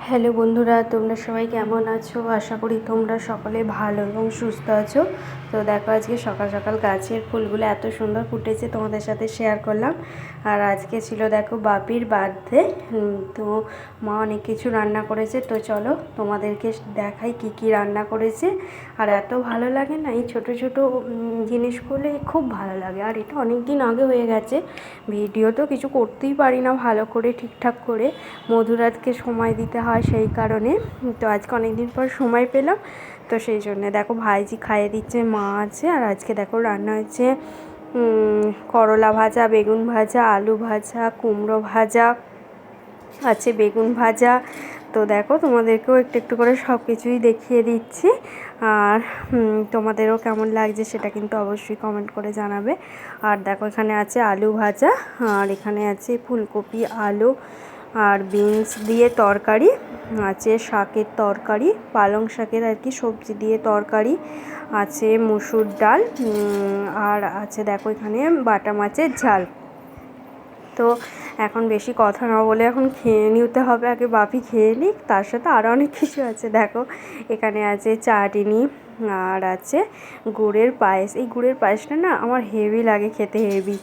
Hello বন্ধুরা, তোমরা সবাই কেমন আছো? আশা করি তোমরা সকলে ভালো এবং সুস্থ আছো। তো দেখো, আজকে সকাল সকাল গাছের ফুলগুলো এত সুন্দর ফুটেছে, তোমাদের সাথে শেয়ার করলাম। আর আজকে ছিল দেখো বাপির বার্থডে। তো মা অনেক কিছু রান্না করেছে, তো চলো তোমাদেরকে দেখাই কি কি রান্না করেছে। আর এত ভালো লাগে না, এই ছোটো ছোটো জিনিসগুলো খুব ভালো লাগে। আর এটা অনেক দিন আগে হয়ে গেছে, ভিডিও তো কিছু করতেই পারি না ভালো করে ঠিকঠাক করে, মধুরাতকে সময় দিতে হয় সেই কারণে। তো আজকে অনেক দিন পর সময় পেলাম, তো সেই জন্যে দেখো ভাইজি খাইয়ে দিচ্ছে, মা আছে। আর আজকে দেখো রান্না হচ্ছে করলা ভাজা, বেগুন ভাজা, আলু ভাজা, কুমড়ো ভাজা আছে, বেগুন ভাজা। তো দেখো তোমাদেরকেও একটু একটু করে সব কিছুই দেখিয়ে দিচ্ছি। আর তোমাদেরও কেমন লাগছে সেটা কিন্তু অবশ্যই কমেন্ট করে জানাবে। আর দেখো এখানে আছে আলু ভাজা, আর এখানে আছে ফুলকপি, আলু আর বিনস দিয়ে তরকারি আছে, শাকের তরকারি, পালং শাকের আর কি সবজি দিয়ে তরকারি আছে, মুসুর ডাল, আর আছে দেখো এখানে বাটা মাছের ঝাল। তো এখন বেশি কথা না বলে এখন খেয়ে নিতে হবে, আগে বাপি খেয়ে নিক, তার সাথে আরও অনেক কিছু আছে। দেখো এখানে আছে চাটনি, আর আছে গুড়ের পায়েস। এই গুড়ের পায়েসটা না আমার হেভি লাগে খেতে, হেভি।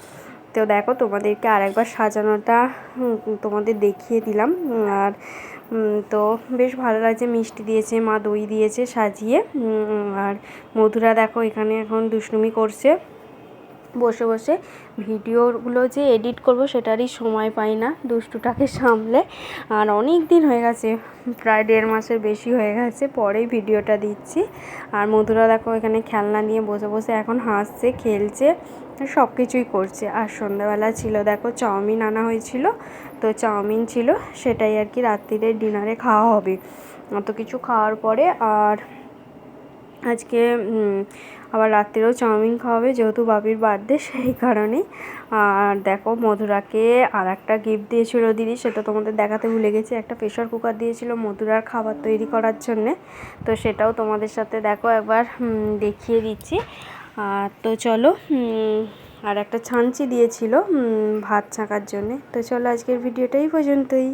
তো দেখো তোমাদেরকে আরেকবার সাজানোটা তোমাদের দেখিয়ে দিলাম। আর তো বেশ ভালো লাগছে, মিষ্টি দিয়েছে মা, দই দিয়েছে সাজিয়ে। আর মধুরা দেখো এখানে এখন দুষ্টুমি করছে বসে বসে। ভিডিওগুলো যে এডিট করব সেটারই সময় পাই না দুষ্টুটাকে সামলে। আর অনেক দিন হয়ে গেছে, প্রায় 1.5 মাসের বেশি হয়ে গেছে পরেই ভিডিওটা দিচ্ছি। আর মধুরা দেখো এখানে খেলনা নিয়ে বসে বসে এখন হাসছে, খেলছে, সব কিছুই করছে। আর সন্ধ্যাবেলা ছিল দেখো চাউমিন আনা হয়েছিল, তো চাউমিন ছিল, সেটাই আর কি রাত্রিরে ডিনারে খাওয়া হবে। অত কিছু খাওয়ার পরে আর আজকে আবার রাত্রেও চাউমিন খাওয়াবে, যেহেতু বাপির বার্থডে সেই কারণেই। আর দেখো মধুরাকে আর একটা গিফট দিয়েছিল দিদি, সেটা তোমাদের দেখাতে ভুলে গেছি। একটা প্রেশার কুকার দিয়েছিল মধুরার খাবার তৈরি করার জন্যে, তো সেটাও তোমাদের সাথে দেখো একবার দেখিয়ে দিচ্ছি। তো চলো, আর একটা ছাঁচি দিয়েছিল ভাত ছাঁকার জন্যে। তো চলো আজকের ভিডিওটা এই পর্যন্তই।